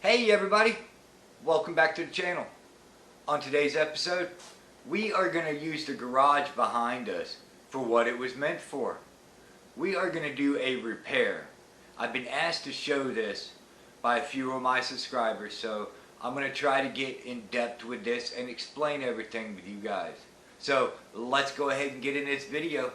Hey everybody, welcome back to the channel. On today's episode, we are going to use the garage behind us for what it was meant for. We are going to do a repair. I've been asked to show this by a few of my subscribers, so I'm going to try to get in depth with this and explain everything with you guys. So let's go ahead and get in this video.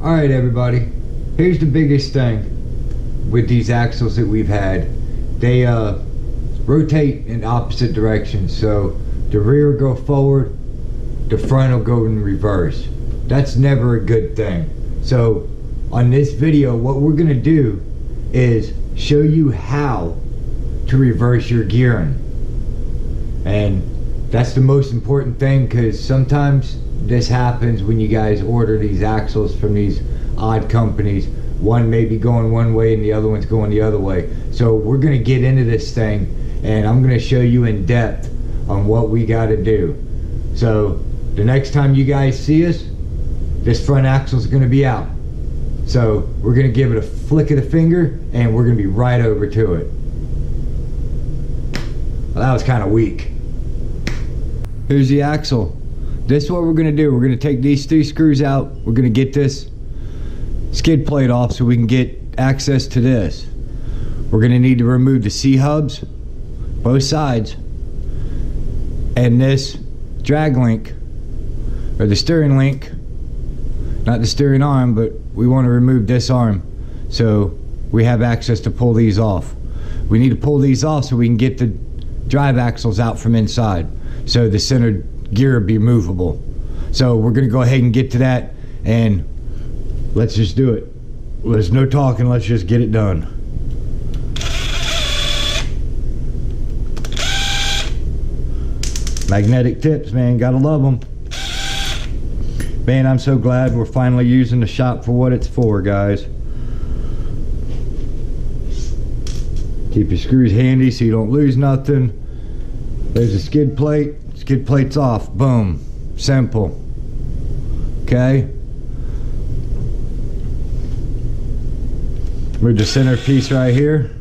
Alright everybody, here's the biggest thing with these axles that we've had. They rotate in opposite directions, so the rear will go forward, the front will go in reverse. That's never a good thing. So on this video, what we're going to do is show you how to reverse your gearing. And that's the most important thing, because sometimes this happens when you guys order these axles from these odd companies. One may be going one way and the other one's going the other way. So we're going to get into this thing and I'm going to show you in depth on what we got to do. So the next time you guys see us, this front axle is going to be out. So we're going to give it a flick of the finger and we're going to be right over to it. Well, that was kind of weak. Here's the axle. This is what we're going to do. We're going to take these 3 screws out. We're going to get this skid plate off so we can get access to this. We're going to need to remove the C-hubs, both sides, and this drag link, or the steering link, not the steering arm, but we want to remove this arm so we have access to pull these off. We need to pull these off so we can get the drive axles out from inside, so the center gear will be movable. So we're going to go ahead and get to that, and let's just do it. There's no talking, let's just get it done. Magnetic tips, man, gotta love them. Man, I'm so glad we're finally using the shop for what it's for, guys. Keep your screws handy so you don't lose nothing. There's a skid plate. Skid plate's off. Boom. Simple. Okay. Move the center piece right here.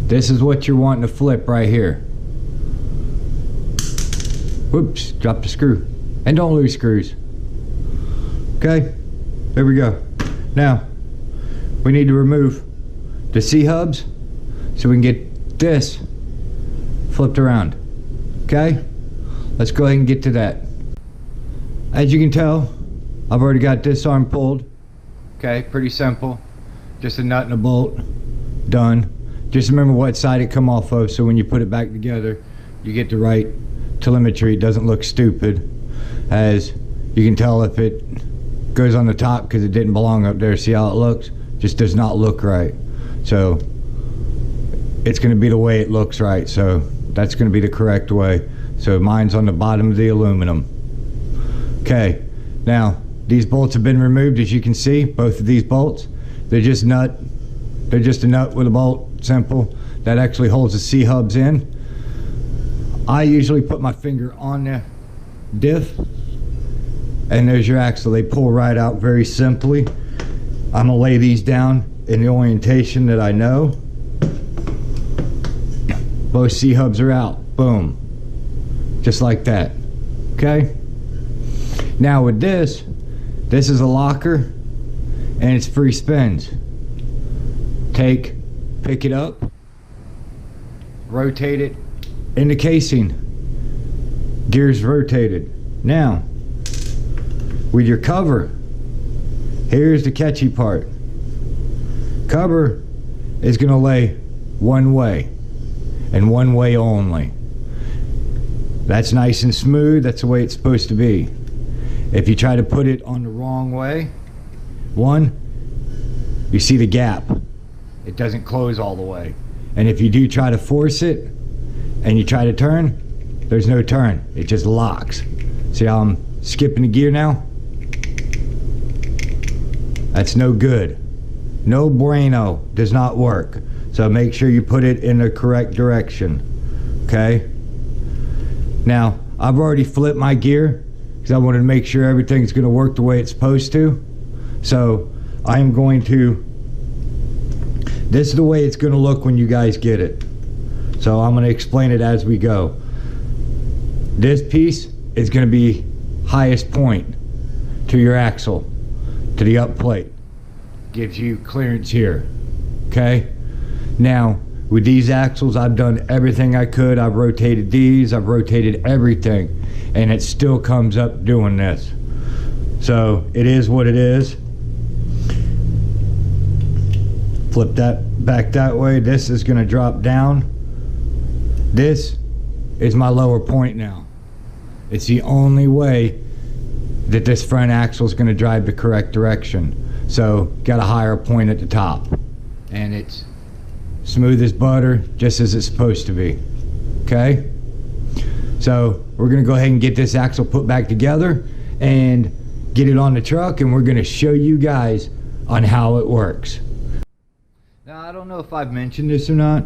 This is what you're wanting to flip right here. Whoops, drop the screw. And don't lose screws. Okay, there we go. Now, we need to remove the C-hubs so we can get this flipped around. Okay, let's go ahead and get to that. As you can tell, I've already got this arm pulled. Okay, pretty simple. Just a nut and a bolt. Done. Just remember what side it come off of, so when you put it back together, you get the right telemetry. It doesn't look stupid. As you can tell, if it goes on the top because it didn't belong up there, see how it looks? Just does not look right. So it's going to be the way it looks right. So that's going to be the correct way. So mine's on the bottom of the aluminum. Okay, now these bolts have been removed. As you can see, both of these bolts, they're just a nut with a bolt. Simple. That actually holds the C-hubs in. I usually put my finger on the diff, and there's your axle. They pull right out very simply. I'm gonna lay these down in the orientation that I know. Both C-hubs are out. Boom. Just like that. Okay? Now with this is a locker, and it's free spins. Pick it up, rotate it in the casing, gears rotated. Now with your cover, here's the catchy part. Cover is going to lay one way. and one way only. That's nice and smooth. That's the way it's supposed to be. If you try to put it on the wrong way, you see the gap. It doesn't close all the way. And if you do try to force it and you try to turn, there's no turn. It just locks. See how I'm skipping the gear now? That's no good. No bueno. Does not work. So make sure you put it in the correct direction. Okay? Now, I've already flipped my gear because I wanted to make sure everything's going to work the way it's supposed to. So I am going to, this is the way it's going to look when you guys get it. So I'm going to explain it as we go. This piece is going to be highest point to your axle, to the up plate. Gives you clearance here. Okay? Now, with these axles, I've done everything I could. I've rotated these, I've rotated everything, and it still comes up doing this. So it is what it is. Flip that back that way. This is going to drop down. This is my lower point now. It's the only way that this front axle is going to drive the correct direction. So got a higher point at the top, and it's smooth as butter, just as it's supposed to be. Okay, so we're gonna go ahead and get this axle put back together and get it on the truck, and we're gonna show you guys on how it works. Now, I don't know if I've mentioned this or not,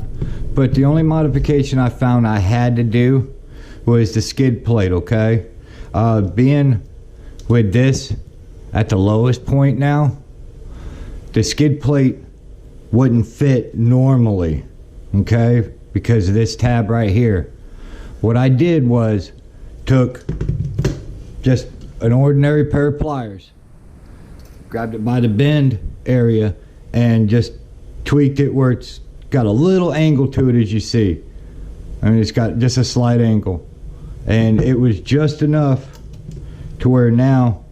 but the only modification I found I had to do was the skid plate. Okay, being with this at the lowest point now, the skid plate wouldn't fit normally, okay, because of this tab right here. What I did was took just an ordinary pair of pliers, grabbed it by the bend area, and just tweaked it where it's got a little angle to it, as you see. I mean, it's got just a slight angle, and it was just enough to where now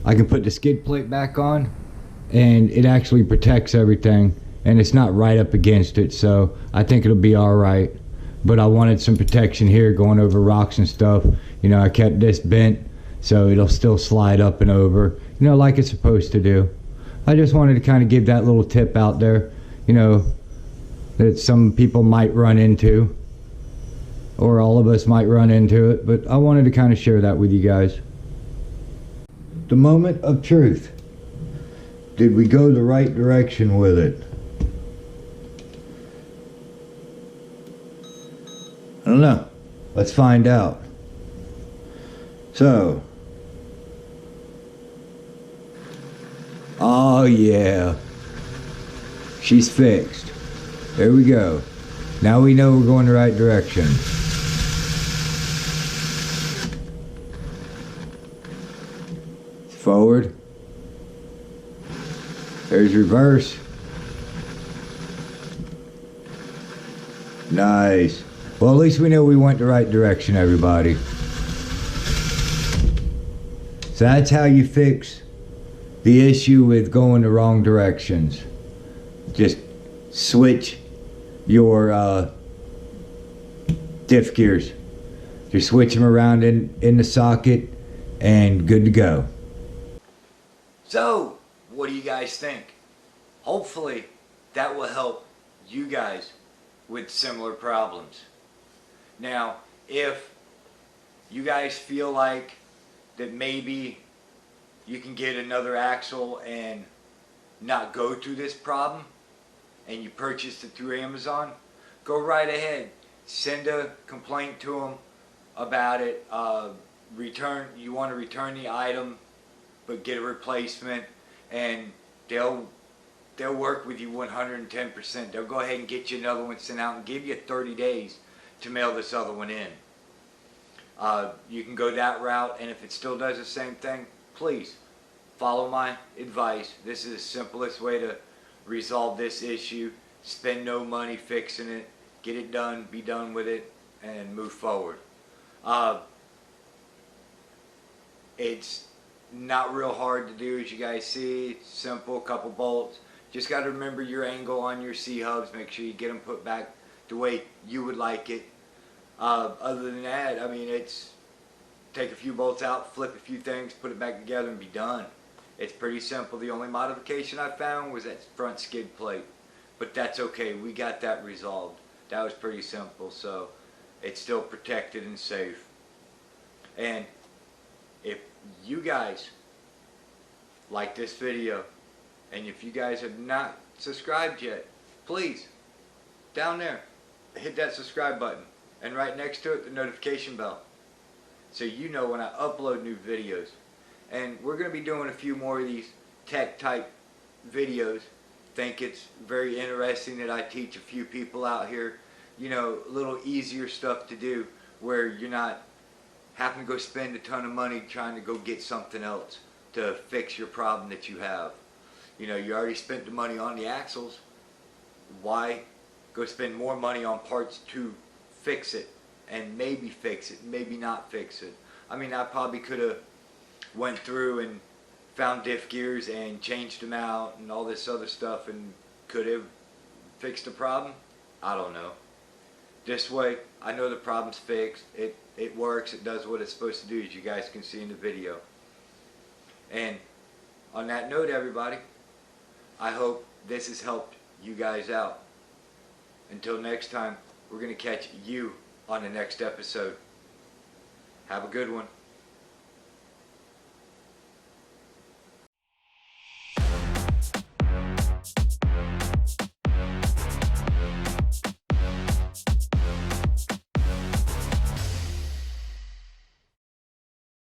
I can put the skid plate back on, and it actually protects everything, and it's not right up against it, so I think it'll be all right. But I wanted some protection here going over rocks and stuff. You know, I kept this bent so it'll still slide up and over, you know, like it's supposed to do. I just wanted to kind of give that little tip out there, you know, that some people might run into, or all of us might run into it, but I wanted to kind of share that with you guys. The moment of truth. Did we go the right direction with it? I don't know. Let's find out. So. Oh yeah. She's fixed. There we go. Now we know we're going the right direction. Forward. There's reverse. Nice. Well, at least we know we went the right direction, everybody. So that's how you fix the issue with going the wrong directions. Just switch your diff gears. Just switch them around in the socket and good to go. So, what do you guys think? Hopefully that will help you guys with similar problems. Now, if you guys feel like that maybe you can get another axle and not go through this problem, and you purchased it through Amazon, go right ahead. Send a complaint to them about it. You want to return the item, but get a replacement, and they'll work with you 110%. They'll go ahead and get you another one sent out and give you 30 days to mail this other one in. You can go that route, and if it still does the same thing, please follow my advice. This is the simplest way to resolve this issue. Spend no money fixing it. Get it done, be done with it, and move forward. It's not real hard to do, as you guys see. It's simple, couple bolts. Just got to remember your angle on your C-hubs. Make sure you get them put back the way you would like it. Other than that, I mean, it's take a few bolts out, flip a few things, put it back together, and be done. It's pretty simple. The only modification I found was that front skid plate, but that's okay. We got that resolved. That was pretty simple, so it's still protected and safe. And if you guys like this video, and if you guys have not subscribed yet, please, down there, hit that subscribe button, and right next to it, the notification bell, so you know when I upload new videos. And we're going to be doing a few more of these tech type videos. Think it's very interesting that I teach a few people out here, you know, a little easier stuff to do where you're not having to go spend a ton of money trying to go get something else to fix your problem that you have. You know, you already spent the money on the axles. Why go spend more money on parts to fix it, and maybe fix it, maybe not fix it? I mean, I probably could have went through and found diff gears and changed them out and all this other stuff and could have fixed the problem. I don't know. This way, I know the problem's fixed. It works. It does what it's supposed to do, as you guys can see in the video. And on that note, everybody, I hope this has helped you guys out. Until next time, we're going to catch you on the next episode. Have a good one.